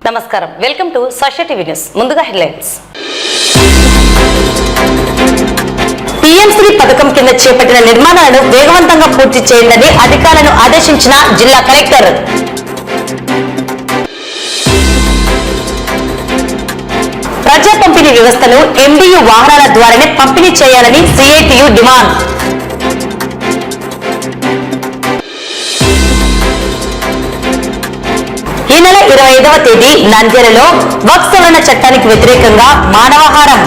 నమస్కారం, welcome to Sakshi TV news. ముందుగా headlines. PM Shri పథకం కింద చేపట్టిన నిర్మాణాలను వేగవంతంగా పూర్తి చేయాలని అధికారులను ఆదేశించిన జిల్లా కలెక్టర్. ప్రజా పంపిణీ వ్యవస్థను ఎండియు వాహనాల ద్వారానే పంపిణీ చేయాలని సిఐటియు డిమాండ్. ఈ నెల 25వ తేదీ నంద్యాలలో వక్ఫ్ సవరణ చట్టానికి వ్యతిరేకంగా మానవహారం.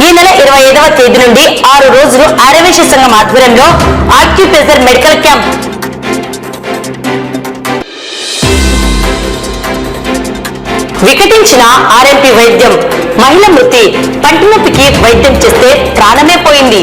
ఈ నెల 25వ తేదీ నుండి 6 రోజులు ఆర్యవైశ్య సంఘం ఆధ్వర్యంలో ఆక్యుప్రెషర్ మెడికల్ క్యాంప్. వికటించిన ఆర్ఎంపీ వైద్యం, మహిళ మృతి, పంటి నొప్పికి వైద్యం చేస్తే ప్రాణమే పోయింది.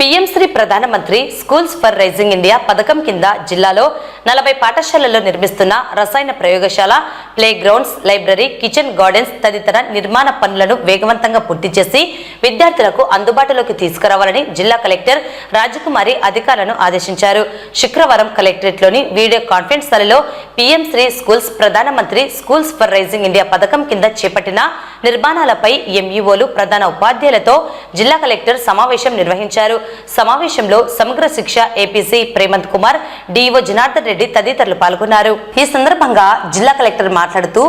పీఎం శ్రీ ప్రధానమంత్రి స్కూల్స్ ఫర్ రైజింగ్ ఇండియా పథకం కింద జిల్లాలో 40 పాఠశాలల్లో నిర్మిస్తున్న రసాయన ప్రయోగశాల, play grounds, library, kitchen gardens తదితర నిర్మాణ పనులను వేగవంతంగా పూర్తి చేసి విద్యార్థులకు అందుబాటులోకి తీసుకురావాలని జిల్లా కలెక్టర్ రాజకుమారి అధికారులను ఆదేశించారు. శుక్రవారం కలెక్టరేట్లోని వీడియో కాన్ఫరెన్స్ హాల్లో పీఎం శ్రీ స్కూల్స్ ప్రధానమంత్రి స్కూల్స్ ఫర్ రైజింగ్ ఇండియా పథకం కింద చేపట్టిన నిర్మాణాలపై ఎంఈఓలు, ప్రధాన ఉపాధ్యాయులతో జిల్లా కలెక్టర్ సమావేశం నిర్వహించారు. సమావేశంలో సమగ్ర శిక్ష ఏపీసీ ప్రేమంత్ కుమార్, డిఓ జనార్దన్ రెడ్డి తదితరులు పాల్గొన్నారు. ఈ సందర్భంగా జిల్లా కలెక్టర్ మాట్లాడుతూ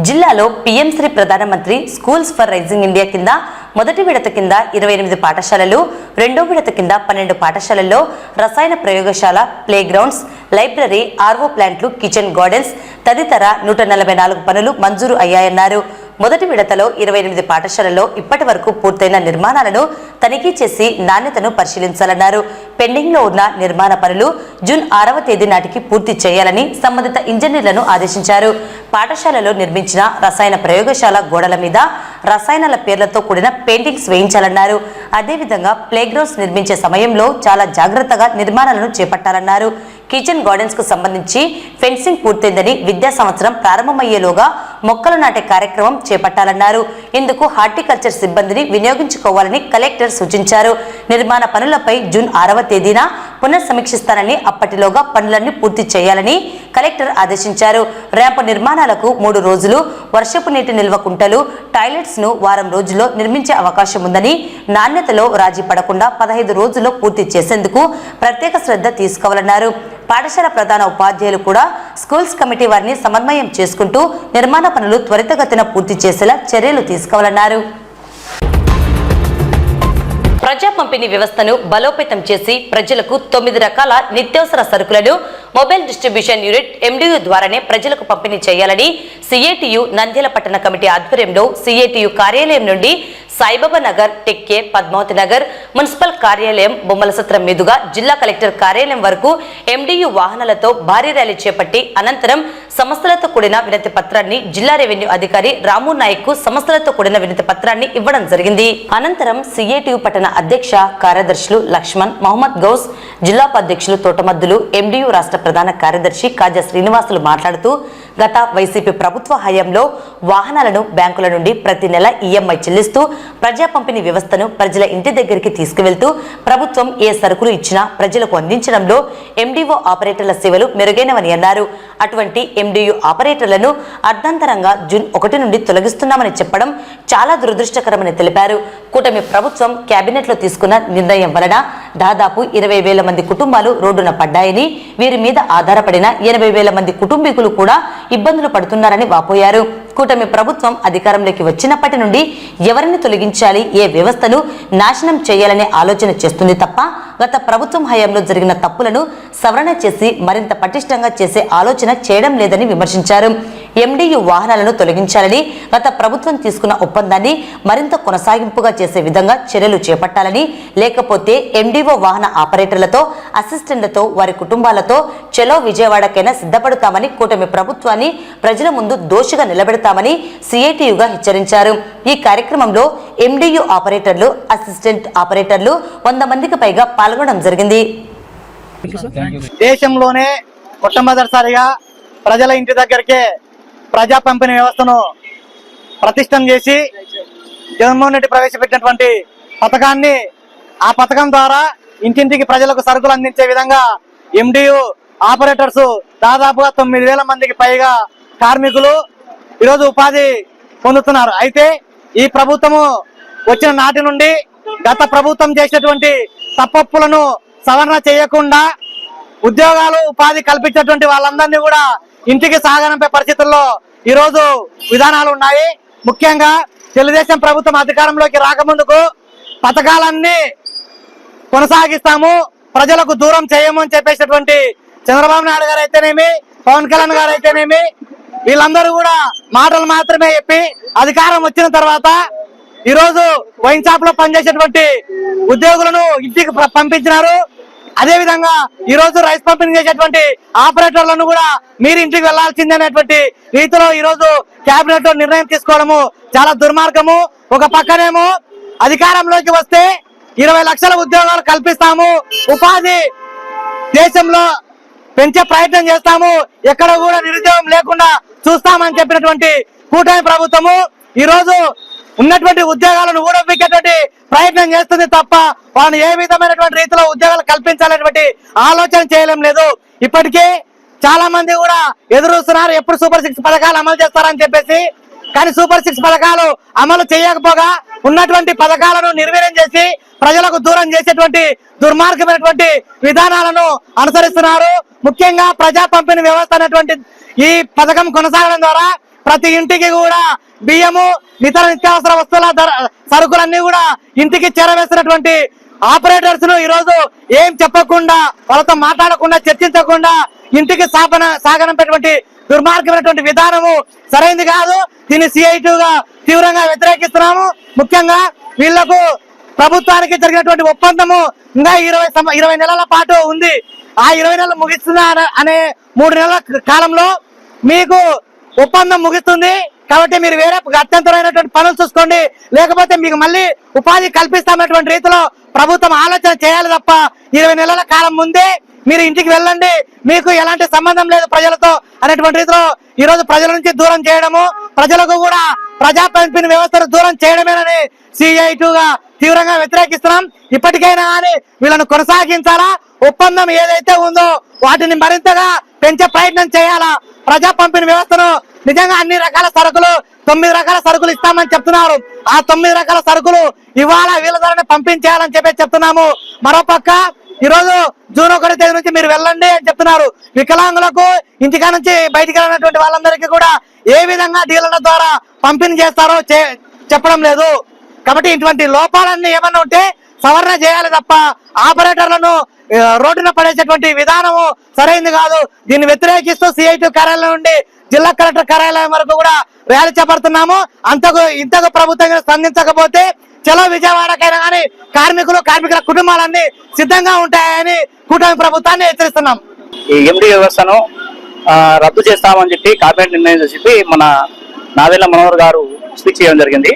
జిల్లాలో పీఎం శ్రీ ప్రధానమంత్రి స్కూల్స్ ఫర్ రైజింగ్ ఇండియా కింద మొదటి విడత కింద 28 పాఠశాలలు, రెండో విడత కింద 12 పాఠశాలల్లో రసాయన ప్రయోగశాల, ప్లే గ్రౌండ్స్, లైబ్రరీ, ఆర్ఓ ప్లాంట్లు, కిచెన్ గార్డెన్స్ తదితర 144 పనులు మంజూరు అయ్యాయన్నారు. మొదటి విడతలో 28 పాఠశాలల్లో ఇప్పటి వరకు పూర్తయిన నిర్మాణాలను తనిఖీ చేసి నాణ్యతను పరిశీలించాలన్నారు. పెండింగ్ లో ఉన్న నిర్మాణ పనులు జూన్ 6వ తేదీ నాటికి పూర్తి చేయాలని సంబంధిత ఇంజనీర్లను ఆదేశించారు. పాఠశాలలో నిర్మించిన రసాయన ప్రయోగశాల గోడల మీద రసాయనాల పేర్లతో కూడిన పెయింటింగ్స్ వేయించాలన్నారు. అదేవిధంగా ప్లే గ్రౌండ్స్ నిర్మించే సమయంలో చాలా జాగ్రత్తగా నిర్మాణాలను చేపట్టాలన్నారు. కిచెన్ గార్డెన్స్ కు సంబంధించి ఫెన్సింగ్ పూర్తయిందని, విద్యా సంవత్సరం ప్రారంభమయ్యేలోగా మొక్కలు నాటే కార్యక్రమం చేపట్టాలన్నారు. ఇందుకు హార్టికల్చర్ సిబ్బందిని వినియోగించుకోవాలని కలెక్టర్ సూచించారు. నిర్మాణ పనులపై జూన్ 6వ తేదీన పునఃసమీక్షిస్తానని, అప్పటిలోగా పనులన్నీ పూర్తి చేయాలని కలెక్టర్ ఆదేశించారు. ర్యాంపు నిర్మాణాలకు 3 రోజులు, వర్షపు నీటి నిల్వ కుంటలు, టాయిలెట్స్ ను వారం రోజుల్లో నిర్మించే అవకాశం ఉందని, నాణ్యతలో రాజీ పడకుండా 15 రోజుల్లో పూర్తి చేసేందుకు ప్రత్యేక శ్రద్ధ తీసుకోవాలన్నారు. పాఠశాల ప్రధాన ఉపాధ్యాయులు కూడా స్కూల్స్ కమిటీ వారిని సమన్వయం చేసుకుంటూ నిర్మాణ పనులు త్వరితగతిన పూర్తి చేసేలా చర్యలు తీసుకోవాలన్నారు. ప్రజా పంపిణీ వ్యవస్థను బలోపేతం చేసి ప్రజలకు 9 రకాల నిత్యావసర సరుకులను మొబైల్ డిస్ట్రిబ్యూషన్ యూనిట్ ఎండియు ద్వారానే ప్రజలకు పంపిణీ చేయాలని సిఐటియు నంద్యాల పట్టణ కమిటీ ఆధ్వర్యంలో సిఐటియు కార్యాలయం నుండి సాయిబాబా నగర్, టెక్కేర్, పద్మావతి నగర్, మున్సిపల్ కార్యాలయం, బొమ్మల సత్రం మీదుగా జిల్లా కలెక్టర్ కార్యాలయం వరకు ఎండియు వాహనాలతో భారీ ర్యాలీ చేపట్టి అనంతరం సమస్యలతో కూడిన వినతి పత్రాన్ని జిల్లా రెవెన్యూ అధికారి రాము నాయక్ కు సమస్యలతో కూడిన వినతి పత్రాన్ని ఇవ్వడం జరిగింది. అనంతరం సిఐటియు పట్టణ అధ్యక్ష కార్యదర్శులు లక్ష్మణ్, మహమ్మద్ గౌస్, జిల్లాపాధ్యక్షులు తోటమద్దులు, ఎండియు రాష్ట్ర ప్రధాన కార్యదర్శి కాజా శ్రీనివాసులు మాట్లాడుతూ గత వైసీపీ ప్రభుత్వ హయాంలో వాహనాలను బ్యాంకుల నుండి ప్రతి నెల ఈఎంఐ చెల్లిస్తూ ప్రజా పంపిణీ వ్యవస్థను ప్రజల ఇంటి దగ్గరికి తీసుకువెళ్తూ ప్రభుత్వం ఏ సరుకులు ఇచ్చినా ప్రజలకు అందించడంలో ఎండిఓ ఆపరేటర్ల సేవలు మెరుగైనవని అన్నారు. అటువంటి ఎండియు ఆపరేటర్లను అర్ధాంతరంగా జూన్ 1 నుండి తొలగిస్తున్నామని చెప్పడం చాలా దురదృష్టకరమని తెలిపారు. కూటమి ప్రభుత్వం కేబినెట్ లో తీసుకున్న నిర్ణయం వలన దాదాపు 20,000 మంది కుటుంబాలు రోడ్డున పడ్డాయని, వీరి మీద ఆధారపడిన 80,000 మంది కుటుంబీకులు కూడా ఇబ్బందులు పడుతున్నారని వాపోయారు. కూటమి ప్రభుత్వం అధికారంలోకి వచ్చినప్పటి నుండి ఎవరిని తొలగించాలి, ఏ వ్యవస్థను నాశనం చేయాలనే ఆలోచన చేస్తుంది తప్ప గత ప్రభుత్వం హయాంలో జరిగిన తప్పులను సవరణ చేసి మరింత పటిష్టంగా చేసే ఆలోచన చేయడం లేదని విమర్శించారు. ఎండియు వాహనాలను తొలగించాలని, గత ప్రభుత్వం తీసుకున్న ఒప్పందాన్ని మరింత కొనసాగింపుగా చేసే విధంగా చర్యలు చేపట్టాలని, లేకపోతే ఎండిఓ వాహన ఆపరేటర్లతో, అసిస్టెంట్లతో, వారి కుటుంబాలతో చలో విజయవాడకైనా సిద్ధపడతామని, కూటమి ప్రభుత్వాన్ని ప్రజల ముందు దోషిగా నిలబెడతామని సిఐటియుగా హెచ్చరించారు. ఈ కార్యక్రమంలో ఎండియు ఆపరేటర్లు, అసిస్టెంట్ ఆపరేటర్లు 100 మందికి పైగా పాల్గొనడం జరిగింది. దేశంలోనే మొట్టమొదటిసారిగా ప్రజల ఇంటి దగ్గరికే ప్రజా పంపిణీ వ్యవస్థను ప్రతిష్టం చేసి జగన్మోహన్ రెడ్డి ప్రవేశపెట్టినటువంటి పథకాన్ని, ఆ పథకం ద్వారా ఇంటింటికి ప్రజలకు సరుకులు అందించే విధంగా MDU ఆపరేటర్స్ దాదాపుగా 9,000 మందికి పైగా కార్మికులు ఈరోజు ఉపాధి పొందుతున్నారు. అయితే ఈ ప్రభుత్వము వచ్చిన నాటి నుండి గత ప్రభుత్వం చేసినటువంటి తప్పొప్పులను సవరణ చేయకుండా ఉద్యోగాలు ఉపాధి కల్పించేటువంటి వాళ్ళందరినీ కూడా ఇంటికి సాగనంపే పరిస్థితుల్లో ఈరోజు విధానాలు ఉన్నాయి. ముఖ్యంగా తెలుగుదేశం ప్రభుత్వం అధికారంలోకి రాకముందుకు పథకాలన్నీ కొనసాగిస్తాము, ప్రజలకు దూరం చేయము అని చెప్పేసినటువంటి చంద్రబాబు నాయుడు గారు అయితేనేమి, పవన్ కళ్యాణ్ గారు అయితేనేమి, వీళ్ళందరూ కూడా మాటలు మాత్రమే చెప్పి అధికారం వచ్చిన తర్వాత ఈరోజు వైన్ షాప్ లో పనిచేసేటువంటి ఉద్యోగులను ఇంటికి పంపించినారు. అదే విధంగా ఈ రోజు రైస్ పంపిణీ చేసేటువంటి ఆపరేటర్లను కూడా మీరు ఇంటికి వెళ్లాల్సిందే అనేటువంటి రీతిలో ఈ రోజు కేబినెట్ లో నిర్ణయం తీసుకోవడము చాలా దుర్మార్గము. ఒక పక్కనేమో అధికారంలోకి వస్తే 20 లక్షల ఉద్యోగాలు కల్పిస్తాము, ఉపాధి దేశంలో పెంచే ప్రయత్నం చేస్తాము, ఎక్కడ కూడా నిరుద్యోగం లేకుండా చూస్తామని చెప్పినటువంటి కూటమి ప్రభుత్వము ఈ రోజు ఉన్నటువంటి ఉద్యోగాలను ఊడబిక్కేటువంటి ప్రయత్నం చేస్తుంది తప్ప వాళ్ళని ఏ విధమైనటువంటి రీతిలో ఉద్యోగాలు కల్పించాలనేటువంటి ఆలోచన చేయలేం లేదు. ఇప్పటికే చాలా మంది కూడా ఎదురుస్తున్నారు ఎప్పుడు సూపర్ 6 పథకాలు అమలు చేస్తారని చెప్పేసి. కానీ సూపర్ 6 పథకాలు అమలు చేయకపోగా ఉన్నటువంటి పథకాలను నిర్వీర్యం చేసి ప్రజలకు దూరం చేసేటువంటి దుర్మార్గమైనటువంటి విధానాలను అనుసరిస్తున్నారు. ముఖ్యంగా ప్రజా పంపిణీ వ్యవస్థ అనేటువంటి ఈ పథకం కొనసాగడం ద్వారా ప్రతి ఇంటికి కూడా బియ్యము, ఇతర నిత్యావసర వస్తువుల సరుకులన్నీ కూడా ఇంటికి చేరవేస్తున్నటువంటి ఆపరేటర్స్ ను ఈ రోజు ఏం చెప్పకుండా, వాళ్ళతో మాట్లాడకుండా, చర్చించకుండా ఇంటికి సాగనంపేటువంటి దుర్మార్గమైనటువంటి విధానము సరైనది కాదు. దీన్ని CIT-గా తీవ్రంగా వ్యతిరేకిస్తున్నాము. ముఖ్యంగా వీళ్లకు ప్రభుత్వానికి జరిగినటువంటి ఒప్పందము ఇంకా 20 నెలల పాటు ఉంది. ఆ 20 నెలలు ముగిస్తున్నా అనే 3 నెలల కాలంలో మీకు ఒప్పందం ముగిస్తుంది. కాబట్టి మీరు వేరే అత్యంతమైనటువంటి పనులు చూసుకోండి, లేకపోతే మీకు మళ్ళీ ఉపాధి కల్పిస్తామనేటువంటి రీతిలో ప్రభుత్వం ఆలోచన చేయాలి తప్ప 20 నెలల కాలం ముందే మీరు ఇంటికి వెళ్ళండి, మీకు ఎలాంటి సంబంధం లేదు ప్రజలతో అనేటువంటి రీతిలో ఈ రోజు ప్రజల నుంచి దూరం చేయడము, ప్రజలకు కూడా ప్రజా పంపిణీ వ్యవస్థను దూరం చేయడమేనని CIT-గా తీవ్రంగా వ్యతిరేకిస్తున్నాం. ఇప్పటికైనా కానీ వీళ్ళను కొనసాగించాలా, ఒప్పందం ఏదైతే ఉందో వాటిని మరింతగా పెంచే ప్రయత్నం చేయాలా. ప్రజా పంపిణీ వ్యవస్థను నిజంగా అన్ని రకాల సరుకులు 9 రకాల సరుకులు ఇస్తామని చెప్తున్నారు. ఆ 9 రకాల సరుకులు ఇవాళ వీళ్ళ ద్వారానే పంపించేయాలని చెప్పి చెప్తున్నాము. మరోపక్క ఈ రోజు జూన్ 1 తేదీ నుంచి మీరు వెళ్ళండి అని చెప్తున్నారు. వికలాంగులకు ఇంటికా నుంచి బయటికి వెళ్ళినటువంటి వాళ్ళందరికీ కూడా ఏ విధంగా డీలర్ల ద్వారా పంపిణీ చేస్తారో చెప్పడం లేదు. కాబట్టి ఇటువంటి లోపాలన్నీ ఏమన్నా ఉంటే సవరణ చేయాలి తప్ప ఆపరేటర్లను రోడ్డున పడేసేటువంటి విధానము సరైనది కాదు. దీన్ని వ్యతిరేకిస్తూ CIT కార్యాలయం నుండి జిల్లా కలెక్టర్ కార్యాలయం వరకు కూడా ర్యాలీ చేపడుతున్నాము. ఇంతకు ప్రభుత్వం స్పందించకపోతే చలో విజయవాడకైనా కానీ కార్మికుల కుటుంబాలన్నీ సిద్ధంగా ఉంటాయని కూటమి ప్రభుత్వాన్ని హెచ్చరిస్తున్నాం. ఈ MD వ్యవస్థను రద్దు చేస్తామని చెప్పి కేబినెట్ నిర్ణయం చెప్పి మన నాదెళ్ల మనోహర్ గారు స్పీచ్ చేయడం జరిగింది.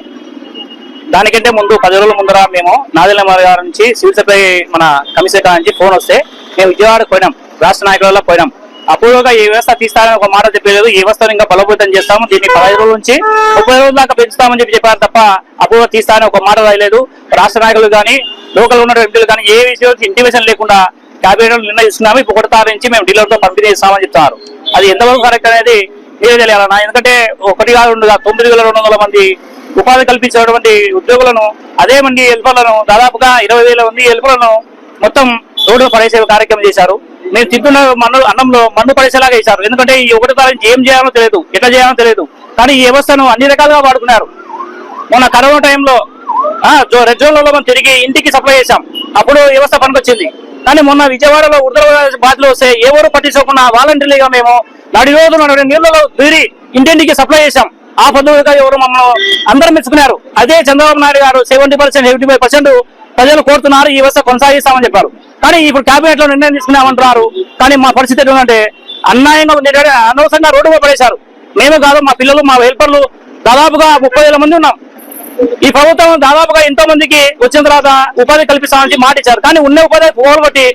దానికంటే ముందు 10 రోజుల ముందర మేము నాదెళ్ల మనోహర్ గారి నుంచి సివిల్ సప్లై మన కమిషనర్ నుంచి ఫోన్ వస్తే మేము విజయవాడకు పోయినాం, రాష్ట్ర నాయకులలో పోయినాం. అప్పుడుగా ఈ వ్యవస్థ తీస్తారని ఒక మాట చెప్పలేదు. ఈ వ్యవస్థను ఇంకా బలోపేతం చేస్తాము, దీన్ని 15 రోజుల నుంచి 30 రోజుల దాకా పెంచుతామని చెప్పారు తప్ప అప్పుడు తీస్తారని ఒక మాట రాయలేదు. రాష్ట్ర నాయకులు కానీ లోకల్ ఉన్న ఎంపీలు కానీ ఏ విషయానికి ఇంటిమేషన్ లేకుండా కేబినెట్ నిర్ణయిస్తున్నాము. ఇప్పుడు 1 తారీఖు నుంచి మేము డీలర్తో పంపిణీ చేస్తామని చెప్తున్నారు. అది ఎంతవరకు కరెక్ట్ అనేది మీరే తెలియాలన్నా. ఎందుకంటే 1 కాదు 2 కాదు 9,200 మంది ఉపాధి కల్పించేటువంటి ఉద్యోగులను, అదే మంది హెల్పర్లను, దాదాపుగా 20,000 మంది హెల్పర్లను మొత్తం రోడ్డు పడేసే కార్యక్రమం చేశారు. మేము తింటున్న అన్నంలో మన్ను పడేసేలాగా వేశారు. ఎందుకంటే ఈ 1 తారీఖు ఏం చేయాలో తెలియదు, ఎట్లా చేయాలో తెలియదు. కానీ ఈ వ్యవస్థను అన్ని రకాలుగా వాడుకున్నారు. మొన్న కరోనా టైంలో రెడ్ జోన్లలో మనం తిరిగి ఇంటికి సప్లై చేశాం, అప్పుడు వ్యవస్థ పనికొచ్చింది. కానీ మొన్న విజయవాడలో బాధలు వస్తే ఎవరు పట్టించుకోకుండా వాలంటీర్లుగా మేము నడి రోజులు నీళ్లలో దూరి ఇంటింటికి సప్లై చేశాం. ఆ పద్ధతిగా ఎవరు మమ్మల్ని అందరూ మెచ్చుకున్నారు. అదే చంద్రబాబు నాయుడు గారు 70%, 75% ప్రజలు కోరుతున్నారు, ఈ వ్యవస్థ కొనసాగిస్తామని చెప్పారు. కానీ ఇప్పుడు కేబినెట్ లో నిర్ణయం తీసుకున్నామంటున్నారు. కానీ మా పరిస్థితి ఏంటంటే అన్యాయంగా అనవసరంగా రోడ్డు మీద పడేశారు. మేమే కాదు, మా పిల్లలు, మా హెల్పర్లు దాదాపుగా 30,000 మంది ఉన్నాం. ఈ ప్రభుత్వం దాదాపుగా ఎంతో మందికి వచ్చిన తర్వాత ఉపాధి కల్పిస్తామని మాట ఇచ్చారు. కానీ ఉన్న ఉపాధి పోగొట్టి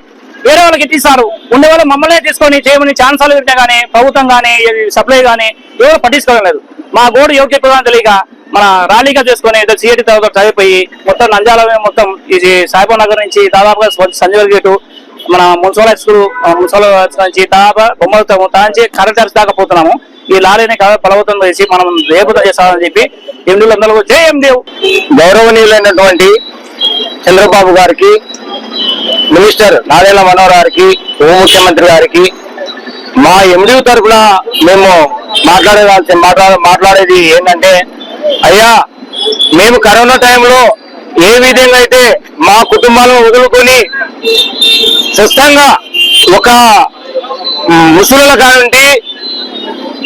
వేరే వాళ్ళకి ఇచ్చిస్తారు. ఉండే వాళ్ళు మమ్మల్ని తీసుకొని చేయమని ఛాన్సాలు పెట్టినా కానీ ప్రభుత్వం కానీ సప్లై కానీ ఎవరు పట్టించుకోవడం లేదు. మా గోడు యోగ్యత తెలియక మన ర్యాలీగా చేసుకుని సిఐటి తర్వాత చదివిపోయి మొత్తం నంద్యాల మొత్తం ఇది సాయిబాబా నగర్ నుంచి దాదాపుగా సంజయ్ గేటు మన మున్సిపల్ హై స్కూల్ మున్సిపల్ నుంచి దాదాపు బొమ్మలతో తాంచి కరెంట్ హౌస్ దాకా పోతున్నాము. ఈ లారీని బలవంతం చేసి మనం రేపు చేస్తామని చెప్పి ఎండీలందరూ జై ఎందేవ్. గౌరవనీయులైనటువంటి చంద్రబాబు గారికి, మినిస్టర్ నాదెళ్ల మనోహర్ గారికి, ఉప ముఖ్యమంత్రి గారికి మా ఎండీ తరఫున మేము మాట్లాడేది ఏంటంటే, అయ్యా మేము కరోనా టైంలో ఏ విధంగా అయితే మా కుటుంబాలను వదులుకొని స్పష్టంగా ఒక ముసలుల కానుండి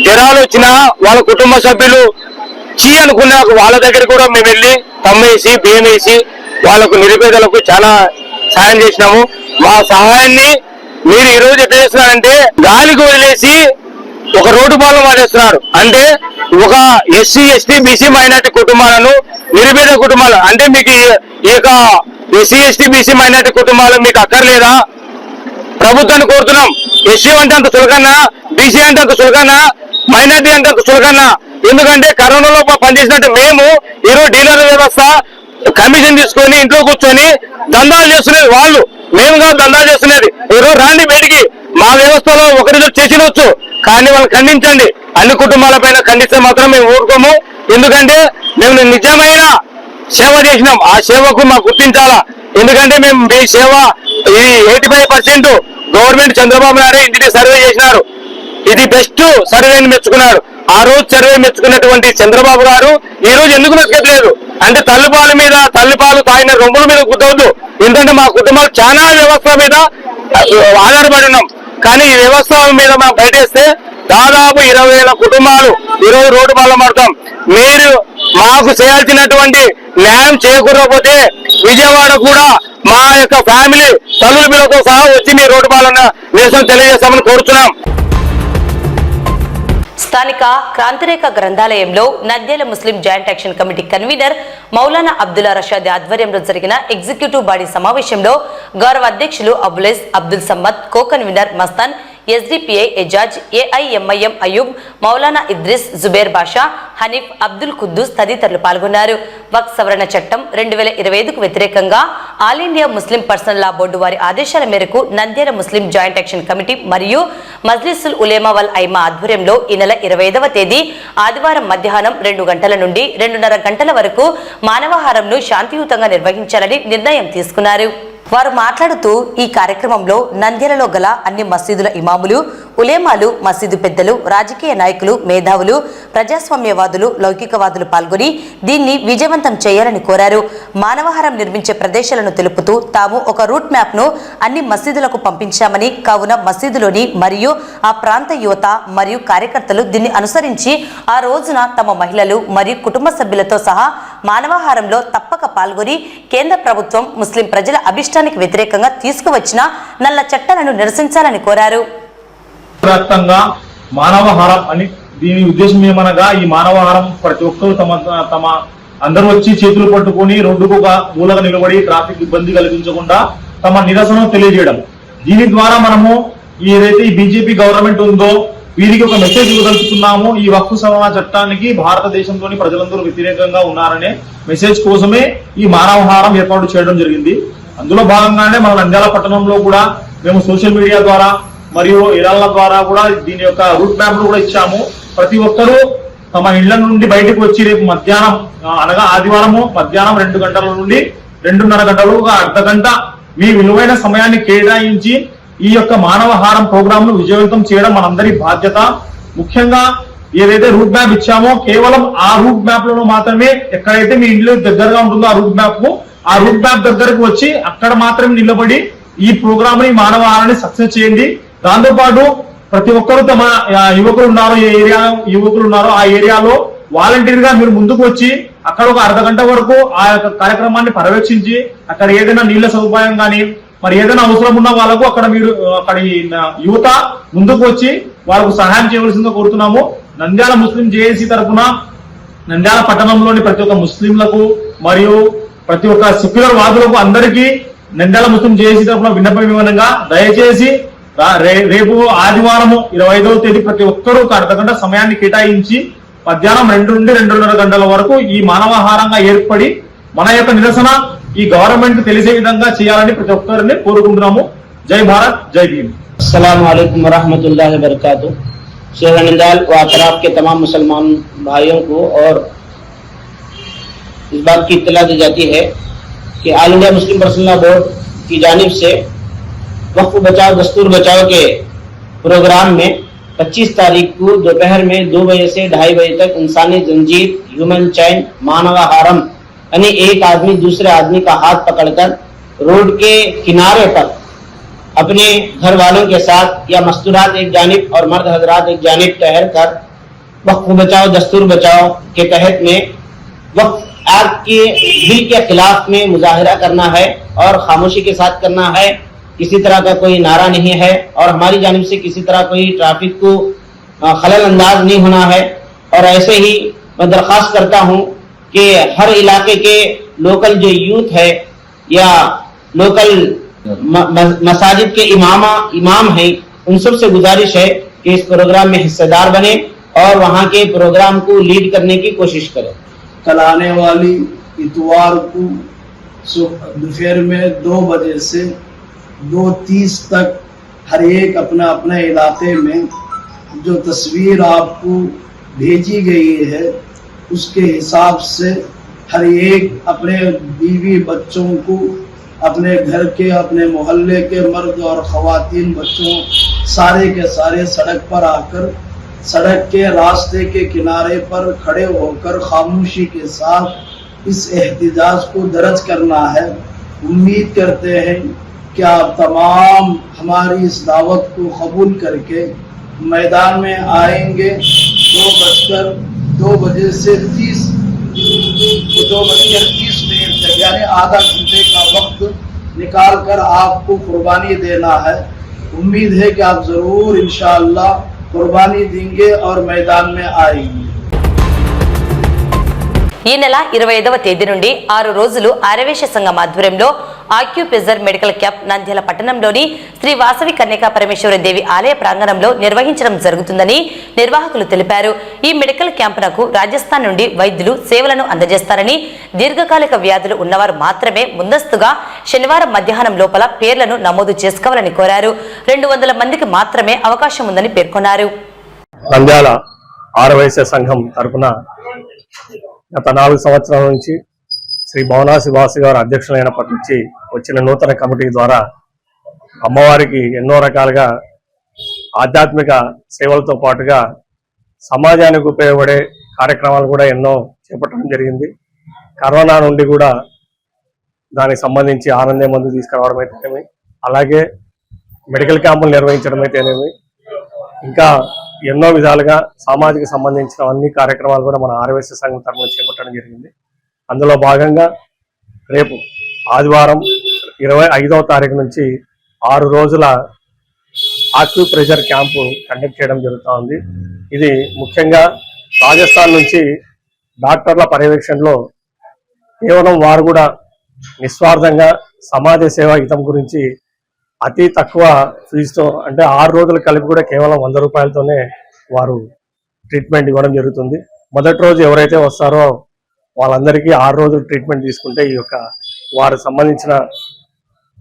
జ్వరాలు వచ్చినా వాళ్ళ కుటుంబ సభ్యులు అనుకున్న వాళ్ళ దగ్గర కూడా మేము వెళ్ళి తమ్మేసి బియ్యం వేసి వాళ్ళకు నిరుపేదలకు చాలా సాయం చేసినాము. మా సహాయాన్ని మీరు ఈ రోజు ఎట్లా చేస్తున్నారంటే గాలికి వదిలేసి ఒక రోడ్డు పాలన మానేస్తున్నారు. అంటే ఒక ఎస్సీ ఎస్టీ బీసీ మైనార్టీ కుటుంబాలను, నిరుపేద కుటుంబాలు, అంటే మీకు ఈ యొక్క ఎస్సీ ఎస్టీ బీసీ మైనార్టీ కుటుంబాలు మీకు అక్కర్లేదా? ప్రభుత్వాన్ని కోరుతున్నాం. ఎస్సీ అంటే అంత చులకన్నా, బీసీ అంటే అంత చులకన్నా, మైనార్టీ అంటే అంత చులకన్నా. ఎందుకంటే కరోనాలో పనిచేసినట్టు మేము ఈరోజు డీలర్ వ్యవస్థ కమిషన్ తీసుకొని ఇంట్లో కూర్చొని దందాలు చేస్తున్నారు వాళ్ళు. మేము కాదు దందాలు చేస్తున్నది. ఈరోజు రాండి బయటికి, మా వ్యవస్థలో ఒకరితో చేసినవచ్చు, కానీ వాళ్ళు ఖండించండి. అన్ని కుటుంబాలపైన ఖండిస్తే మాత్రం మేము ఊరుకోము. ఎందుకంటే మేము నిజమైన సేవ చేసినాం, ఆ సేవకు మాకు గుర్తించాలా. ఎందుకంటే మేము మీ సేవ ఇది 85% గవర్నమెంట్ చంద్రబాబు నాయుడు ఇంటికి సర్వే చేసినారు. ఇది బెస్ట్ సర్వేని మెచ్చుకున్నారు. ఆ రోజు సర్వే మెచ్చుకున్నటువంటి చంద్రబాబు గారు ఈ రోజు ఎందుకు మెచ్చట్లేదు అంటే తల్లిపాలు తాగిన రొమ్ముల మీద కుదవద్దు. ఎందుకంటే మా కుటుంబాలు చాలా వ్యవస్థ మీద ఆధారపడి ఉన్నాం. కానీ ఈ వ్యవస్థ మీద మనం బయటేస్తే దాదాపు 20,000 కుటుంబాలు ఈరోజు రోడ్డు పాలన పడతాం. మీరు మాకు చేయాల్సినటువంటి న్యాయం చేయకూడకపోతే విజయవాడ కూడా మా యొక్క ఫ్యామిలీ తల్లుల పిల్లలతో సహా వచ్చి మీ రోడ్డు పాలన నిరసన తెలియజేస్తామని కోరుతున్నాం. స్థానిక క్రాంతిరేఖ గ్రంథాలయంలో Nandyal Muslim joint action committee convener Maulana Abdullah Rashad ఆధ్వర్యంలో జరిగిన ఎగ్జిక్యూటివ్ బాడీ సమావేశంలో గౌరవ అధ్యక్షులు Abules Abdul Sammad, co convener Mastan, SDPI Ejaz, AIMIM Ayub, Maulana Idris, Zubair Basha, Hanif, Abdul Khuddus తదితరులు పాల్గొన్నారు. వక్ఫ్ సవరణ చట్టం 2025కు వ్యతిరేకంగా all India Muslim personal law board వారి ఆదేశాల మేరకు Nandyal Muslim joint action committee మరియు మజ్లిసుల్ ఉలేమా వల్ ఐమా ఆధ్వర్యంలో ఈ నెల 25వ తేదీ ఆదివారం మధ్యాహ్నం 2 గంటల నుండి 2:30 గంటల వరకు మానవాహారంను శాంతియుతంగా నిర్వహించాలని నిర్ణయం తీసుకున్నారు. వారు మాట్లాడుతూ ఈ కార్యక్రమంలో నంద్యాలలో గల అన్ని మసీదుల ఇమాములు, ఉలేమాలు, మసీదు పెద్దలు, రాజకీయ నాయకులు, మేధావులు, ప్రజాస్వామ్యవాదులు, లౌకికవాదులు పాల్గొని దీన్ని విజయవంతం చేయాలని కోరారు. మానవహారం నిర్మించే ప్రదేశాలను తెలుపుతూ తాము ఒక రూట్ మ్యాప్ ను అన్ని మసీదులకు పంపించామని, కావున మసీదులోని మరియు ఆ ప్రాంత యువత మరియు కార్యకర్తలు దీన్ని అనుసరించి ఆ రోజున తమ మహిళలు మరియు కుటుంబ సభ్యులతో సహా మానవహారంలో తప్పక పాల్గొని కేంద్ర ప్రభుత్వం ముస్లిం ప్రజల అభిష్టానికి వ్యతిరేకంగా తీసుకువచ్చిన నల్ల చట్టాలను నిరసించాలని కోరారు. వ్యాప్తంగా మానవహారం అని దీని ఉద్దేశం ఏమనగా, ఈ మానవహారం ప్రతి ఒక్కరు తమ అందరూ వచ్చి చేతులు పట్టుకొని రోడ్డుకు ఒక మూలగా నిలబడి ట్రాఫిక్ ఇబ్బంది కలిగించకుండా తమ నిరసన తెలియజేయడం. దీని ద్వారా మనము ఏదైతే ఈ బీజేపీ గవర్నమెంట్ ఉందో వీరికి ఒక మెసేజ్ ఇవ్వదలుచుకున్నాము. ఈ వక్ఫ్ సవరణ చట్టానికి భారతదేశంలోని ప్రజలందరూ వ్యతిరేకంగా ఉన్నారనే మెసేజ్ కోసమే ఈ మానవహారం ఏర్పాటు చేయడం జరిగింది. అందులో భాగంగానే మన నంద్యాల పట్టణంలో కూడా మేము సోషల్ మీడియా ద్వారా మరియు ఇరాల ద్వారా కూడా దీని యొక్క రూట్ మ్యాప్ కూడా ఇచ్చాము. ప్రతి ఒక్కరూ తమ ఇళ్ల నుండి బయటకు వచ్చి రేపు మధ్యాహ్నం అనగా ఆదివారము మధ్యాహ్నం 2 గంటల నుండి 2:30 గంటలు, ఒక అర్ధగంట మీ విలువైన సమయాన్ని కేటాయించి ఈ యొక్క మానవహారం ప్రోగ్రామ్ ను విజయవంతం చేయడం మనందరి బాధ్యత. ముఖ్యంగా ఏదైతే రూట్ మ్యాప్ ఇచ్చామో కేవలం ఆ రూట్ మ్యాప్ లో మాత్రమే, ఎక్కడైతే మీ ఇల్లు దగ్గరగా ఉంటుందో ఆ రూట్ మ్యాప్ దగ్గరకు వచ్చి అక్కడ మాత్రమే నిలబడి ఈ ప్రోగ్రామ్ ని మానవహారాన్ని సక్సెస్ చేయండి. దాంతో పాటు ప్రతి ఒక్కరు తమ యువకులు ఉన్నారో ఆ ఏరియాలో వాలంటీర్ గా మీరు ముందుకు వచ్చి అక్కడ ఒక అర్ధగంట వరకు ఆ యొక్క కార్యక్రమాన్ని పర్యవేక్షించి అక్కడ ఏదైనా నీళ్ల సదుపాయం కానీ మరి ఏదైనా అవసరం ఉన్న వాళ్ళకు అక్కడి యువత ముందుకు వచ్చి వాళ్ళకు సహాయం చేయవలసిందిగా కోరుతున్నాము. నంద్యాల ముస్లిం జేఏసీ తరఫున నంద్యాల పట్టణంలోని ప్రతి ఒక్క ముస్లింలకు మరియు ప్రతి ఒక్క సెక్యులర్ వాదులకు అందరికీ నంద్యాల ముస్లిం జేఏసీ తరఫున విన్నపం వివరంగా దయచేసి రేపు ఆదివారము 25వ తేదీ ప్రతి ఒక్కరూ ఒక అర్ధగంట సమయాన్ని కేటాయించి మధ్యాహ్నం 2 నుండి 2:30 గంటల వరకు ఈ మానవాహారంగా ఏర్పడి మన యొక్క నిరసన ఈ గవర్నమెంట్ తెలిసే విధంగా చేయాలని ప్రతి ఒక్కరిని కోరుకుంటున్నాము. జై భారత్, జై భీమ్. अस्सलाम वालेकुम वरहमतुल्लाहि वबरकातुहू। शहर नंदाल व अतराफ के तमाम मुसलमान भाइयों को और इस बात की इत्तला दी जाती है कि all India Muslim personal law board की जानिब से वक्फ बचाओ दस्तूर बचाओ के प्रोग्राम में 25 तारीख को दोपहर में 2 बजे से 2:30 बजे तक इंसानी जंजीर, ह्यूमन चैन, मानवाहारम यानी एक आदमी दूसरे आदमी का हाथ पकड़कर रोड के किनारे पर अपने घर वालों के साथ या मस्तूरात एक जानिब और मर्द हजरात एक जानिब ठहर कर वक्फ बचाओ दस्तूर बचाओ के तहत में वक्फ एक्ट के बिल के खिलाफ में मुजाहिरा करना है और खामोशी के साथ करना है। किसी तरह का कोई नारा नहीं है और हमारी जानिब से किसी तरह कोई ट्रैफिक को खलल अंदाज नहीं होना है। और ऐसे ही मैं दरख्वास्त करता हूँ कि हर इलाके के लोकल जो यूथ है या लोकल मसाजिद के इमाम हैं, उन सब से गुजारिश है कि इस प्रोग्राम में हिस्सेदार बने और वहाँ के प्रोग्राम को लीड करने की कोशिश करें। कल आने वाली इतवार को दोपहर में 2 बजे से 2:30 तक हर एक अपने अपने इलाके में जो तस्वीर आपको भेजी गई है उसके हिसाब से हर एक अपने बीवी बच्चों को अपने घर के अपने मोहल्ले के मर्द और ख़वातीन बच्चों सारे के सारे सड़क पर आकर सड़क के रास्ते के किनारे पर खड़े होकर खामोशी के साथ इस एहतिजाज को दर्ज करना है। उम्मीद करते हैं कि आप तमाम हमारी इस दावत को कबूल करके मैदान में आएंगे। 2 बजे से 2:30 तक यानी आधा घंटे का वक्त निकाल कर आपको कुर्बानी देना है। उम्मीद है कि आप जरूर इंशाअल्लाह कुर्बानी देंगे और मैदान में आएंगे। ఈ నెల 25వ తేదీ నుండి 6 రోజులు ఆర్యవేశ సంఘం ఆధ్వర్యంలో ఆక్యుప్రెజర్ మెడికల్ క్యాంప్ నంద్యాల పట్టణంలోని శ్రీ వాసవి కన్యకా పరమేశ్వరి దేవి ఆలయ ప్రాంగణంలో నిర్వహించడం జరుగుతుందని నిర్వాహకులు తెలిపారు. ఈ మెడికల్ క్యాంపునకు రాజస్థాన్ నుండి వైద్యులు సేవలను అందజేస్తారని, దీర్ఘకాలిక వ్యాధులు ఉన్నవారు మాత్రమే ముందస్తుగా శనివారం మధ్యాహ్నం లోపల పేర్లను నమోదు చేసుకోవాలని కోరారు. 200 మందికి మాత్రమే అవకాశం ఉందని పేర్కొన్నారు. నంద్యాల ఆర్యవైశ్య సంఘం తరపున గత 4 సంవత్సరాల నుంచి శ్రీ భవనాసి వాసు గారు అధ్యక్షులైనప్పటి నుంచి వచ్చిన నూతన కమిటీ ద్వారా అమ్మవారికి ఎన్నో రకాలుగా ఆధ్యాత్మిక సేవలతో పాటుగా సమాజానికి ఉపయోగపడే కార్యక్రమాలు కూడా ఎన్నో చేపట్టడం జరిగింది. కరోనా నుండి కూడా దానికి సంబంధించి ఆనందే మందు తీసుకురావడం అయితేనేమి, అలాగే మెడికల్ క్యాంపులు నిర్వహించడం అయితేనేమి, ఇంకా ఎన్నో విధాలుగా సామాజిక సంబంధించిన అన్ని కార్యక్రమాలు కూడా మన ఆర్యవైశ్య సంఘం తరఫున చేపట్టడం జరిగింది. అందులో భాగంగా రేపు ఆదివారం 25వ తారీఖు నుంచి 6 రోజుల ఆక్యుప్రెషర్ క్యాంపు కండక్ట్ చేయడం జరుగుతూ ఉంది. ఇది ముఖ్యంగా రాజస్థాన్ నుంచి డాక్టర్ల పర్యవేక్షణలో కేవలం వారు కూడా నిస్వార్థంగా సమాజ సేవా హితం గురించి అతి తక్కువ ఫీజుతో అంటే 6 రోజులు కలిపి కూడా కేవలం 100 రూపాయలతోనే వారు ట్రీట్మెంట్ ఇవ్వడం జరుగుతుంది. మొదటి రోజు ఎవరైతే వస్తారో వాళ్ళందరికీ 6 రోజులు ట్రీట్మెంట్ తీసుకుంటే ఈ యొక్క వారు సంబంధించిన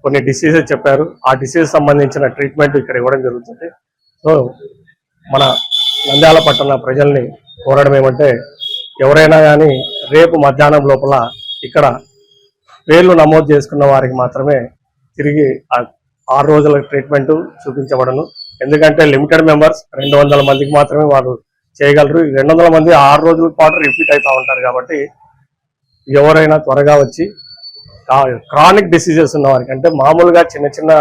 కొన్ని డిసీజెస్ చెప్పారు, ఆ డిసీజ్ సంబంధించిన ట్రీట్మెంట్ ఇక్కడ ఇవ్వడం జరుగుతుంది. సో మన నంద్యాల పట్టణ ప్రజల్ని కోరడం ఏమంటే, ఎవరైనా కానీ రేపు మధ్యాహ్నం లోపల ఇక్కడ పేర్లు నమోదు చేసుకున్న వారికి మాత్రమే తిరిగి 6 రోజుల ట్రీట్మెంట్ చూపించబడను. ఎందుకంటే లిమిటెడ్ మెంబర్స్ 200 మందికి మాత్రమే వారు చేయగలరు. 200 మంది 6 రోజుల పాటు రిపీట్ అవుతూ ఉంటారు. కాబట్టి ఎవరైనా త్వరగా వచ్చి క్రానిక్ డిసీజెస్ ఉన్న వారికి, అంటే మామూలుగా చిన్న చిన్న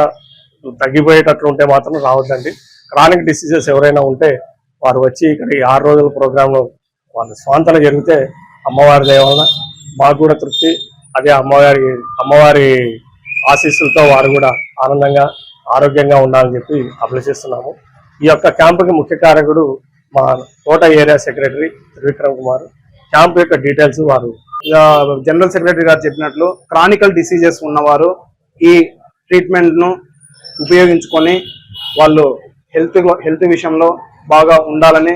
తగ్గిపోయేటట్లు ఉంటే మాత్రం రావద్దండి. క్రానిక్ డిసీజెస్ ఎవరైనా ఉంటే వారు వచ్చి ఇక్కడ ఈ 6 రోజుల ప్రోగ్రాంలో వాళ్ళ స్వాంతన జరిగితే అమ్మవారి దయ వలన మాకు కూడా తృప్తి, అదే అమ్మవారి ఆశీస్సులతో వారు కూడా ఆనందంగా ఆరోగ్యంగా ఉండాలని చెప్పి అభిలషిస్తున్నాము. ఈ యొక్క క్యాంపుకి ముఖ్య కారకుడు మా తోట area secretary Trivikram Kumar. Camp యొక్క డీటెయిల్స్ వారు జనరల్ సెక్రటరీ గారు చెప్పినట్లు క్రానికల్ డిసీజెస్ ఉన్నవారు ఈ ట్రీట్మెంట్ ను ఉపయోగించుకొని వాళ్ళు హెల్త్ విషయంలో బాగా ఉండాలని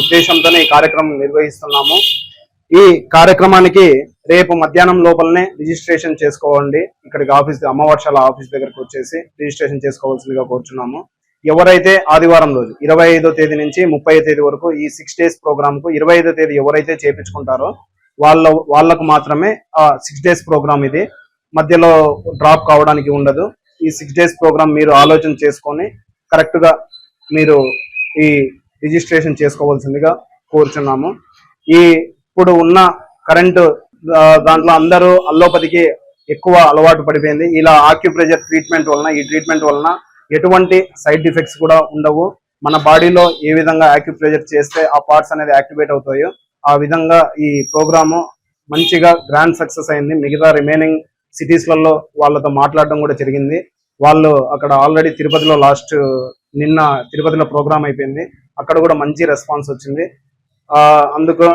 ఉద్దేశంతోనే ఈ కార్యక్రమం నిర్వహిస్తున్నాము. ఈ కార్యక్రమానికి రేపు మధ్యాహ్నం లోపలనే రిజిస్ట్రేషన్ చేసుకోండి. ఇక్కడికి అమ్మవర్షాల ఆఫీస్ దగ్గరకు వచ్చేసి రిజిస్ట్రేషన్ చేసుకోవాల్సిందిగా కోరుచున్నాము. ఎవరైతే ఆదివారం రోజు 25వ తేదీ నుంచి 30వ తేదీ వరకు ఈ 6 days ప్రోగ్రామ్ కు 25వ తేదీ ఎవరైతే చేపించుకుంటారో వాళ్ళకు మాత్రమే 6 days ప్రోగ్రామ్. ఇది మధ్యలో డ్రాప్ కావడానికి ఉండదు. ఈ 6 days ప్రోగ్రామ్ మీరు ఆలోచన చేసుకొని కరెక్ట్ గా మీరు ఈ రిజిస్ట్రేషన్ చేసుకోవాల్సిందిగా కోరుచున్నాము. ఇప్పుడు ఉన్న కరెంటు దాంట్లో అందరూ అల్లోపతికి ఎక్కువ అలవాటు పడిపోయింది. ఇలా ఆక్యుప్రెషర్ ట్రీట్మెంట్ వలన, ఈ ట్రీట్మెంట్ వలన ఎటువంటి సైడ్ ఎఫెక్ట్స్ కూడా ఉండవు. మన బాడీలో ఏ విధంగా ఆక్యుప్రెషర్ చేస్తే ఆ పార్ట్స్ అనేది యాక్టివేట్ అవుతాయో ఆ విధంగా ఈ ప్రోగ్రాము మంచిగా గ్రాండ్ సక్సెస్ అయింది. మిగతా రిమైనింగ్ సిటీస్లలో వాళ్ళతో మాట్లాడడం కూడా జరిగింది. వాళ్ళు అక్కడ ఆల్రెడీ తిరుపతిలో నిన్న తిరుపతిలో ప్రోగ్రామ్ అయిపోయింది. అక్కడ కూడా మంచి రెస్పాన్స్ వచ్చింది. అందుకు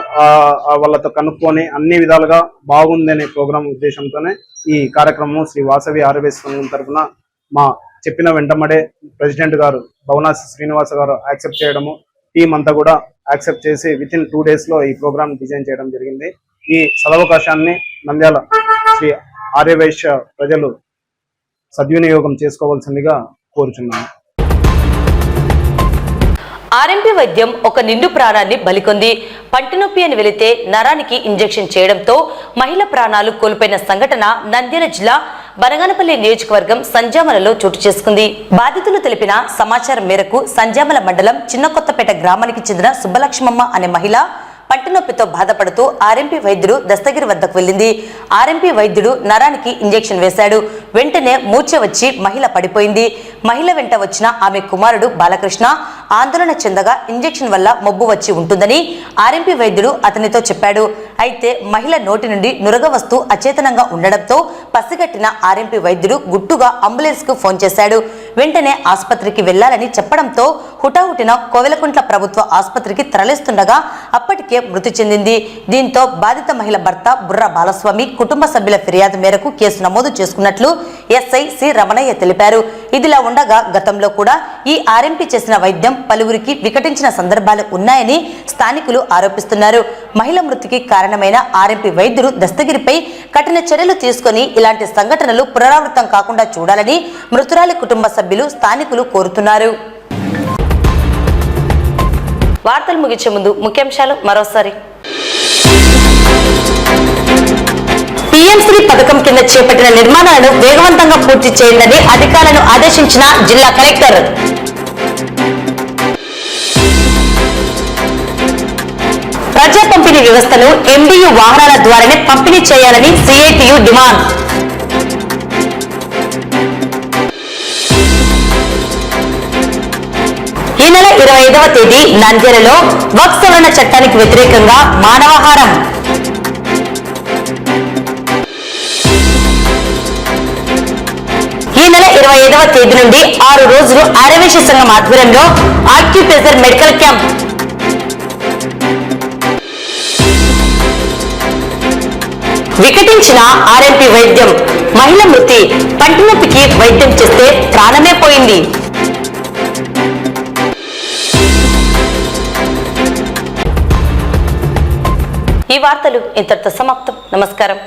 వాళ్ళతో కనుక్కొని అన్ని విధాలుగా బాగుందనే ప్రోగ్రామ్ ఉద్దేశంతోనే ఈ కార్యక్రమం శ్రీ వాసవి ఆర్యవైశ్య సంఘం తరఫున మా చెప్పిన వెంటనే ప్రెసిడెంట్ గారు భవనాసి శ్రీనివాస గారు యాక్సెప్ట్ చేయడము, టీం అంతా కూడా యాక్సెప్ట్ చేసి విత్ ఇన్ 2 days లో ఈ ప్రోగ్రామ్ డిజైన్ చేయడం జరిగింది. ఈ సదవకాశాన్ని నంద్యాల శ్రీ ఆర్యవైశ్య ప్రజలు సద్వినియోగం చేసుకోవాల్సిందిగా కోరుచున్నాను. ఆర్ఎంపీ వైద్యం ఒక నిండు ప్రాణాన్ని బలికొంది. పంటినొప్పి అని వెళితే నరానికి ఇంజెక్షన్ చేయడంతో మహిళ ప్రాణాలు కోల్పోయిన సంఘటన నంద్యాల జిల్లా బనగానపల్లి నియోజకవర్గం సంజామలలో చోటు చేసుకుంది. బాధితులు తెలిపిన సమాచారం మేరకు సంజామల మండలం చిన్నకొత్తపేట గ్రామానికి చెందిన సుబ్బలక్ష్మమ్మ అనే మహిళ పంటినొప్పితో బాధపడుతూ ఆర్ఎంపీ వైద్యుడు దస్తగిరి వద్దకు వెళ్ళింది. ఆర్ఎంపీ వైద్యుడు నరానికి ఇంజెక్షన్ వేశాడు. వెంటనే మూర్ఛ వచ్చి మహిళ పడిపోయింది. మహిళ వెంట వచ్చిన ఆమె కుమారుడు బాలకృష్ణ ఆందోళన చెందగా ఇంజెక్షన్ వల్ల మొబ్బు వచ్చి ఉంటుందని ఆర్ఎంపీ వైద్యుడు అతనితో చెప్పాడు. అయితే మహిళ నోటి నుండి నురగ వస్తూ అచేతనంగా ఉండడంతో పసిగట్టిన ఆర్ఎంపీ వైద్యుడు గుట్టుగా అంబులెన్స్ కు ఫోన్ చేశాడు. వెంటనే ఆసుపత్రికి వెళ్లాలని చెప్పడంతో హుటాహుటిన కోవెలకుంట్ల ప్రభుత్వ ఆసుపత్రికి తరలిస్తుండగా అప్పటికే మృతి చెందింది. దీంతో బాధిత మహిళ భర్త బుర్ర బాలస్వామి కుటుంబ సభ్యుల ఫిర్యాదు మేరకు కేసు నమోదు చేసుకున్నట్లు ఎస్ఐ సి రమణయ్య తెలిపారు. ఇదిలా ఉండగా గతంలో కూడా ఈ ఆర్ఎంపీ చేసిన వైద్యం పలువురికి వికటించిన సందర్భాలు ఉన్నాయని స్థానికులు ఆరోపిస్తున్నారు. మహిళ మృతికి కారణమైన ఆర్ఎంపీ వైద్యుడు దస్తగిరిపై కఠిన చర్యలు తీసుకుని ఇలాంటి సంఘటనలు పునరావృతం కాకుండా చూడాలని మృతురాలి కుటుంబ సభ్యులు స్థానికులు కోరుతున్నారు. వార్తలు ముగించే ముందు ముఖ్యాంశాలు మరోసారి. పీఎం శ్రీ పథకం కింద చేపట్టిన నిర్మాణాలను వేగవంతంగా పూర్తి చేయాలని అధికారులను ఆదేశించిన జిల్లా కలెక్టర్. ప్రజా పంపిణీ వ్యవస్థను ఎండియు వాహనాల ద్వారానే పంపిణీ చేయాలని సిఐటియు డిమాండ్. ఈ నెల 25వ తేదీ నంద్యాలలో వక్ఫ్ సవరణ చట్టానికి వ్యతిరేకంగా మానవహారం. ఈ నెల 25వ తేదీ నుండి 6 రోజులు ఆర్యవైశ్య సంఘం ఆధ్వర్యంలో ఆక్యుప్రెషర్ మెడికల్ క్యాంప్. వికటించిన ఆర్ఎంపీ వైద్యం, మహిళ మృతి. పంటినొప్పికి వైద్యం చేస్తే ప్రాణమే పోయింది. ఈ వార్తలు ఇంతటితో సమాప్తం. నమస్కారం.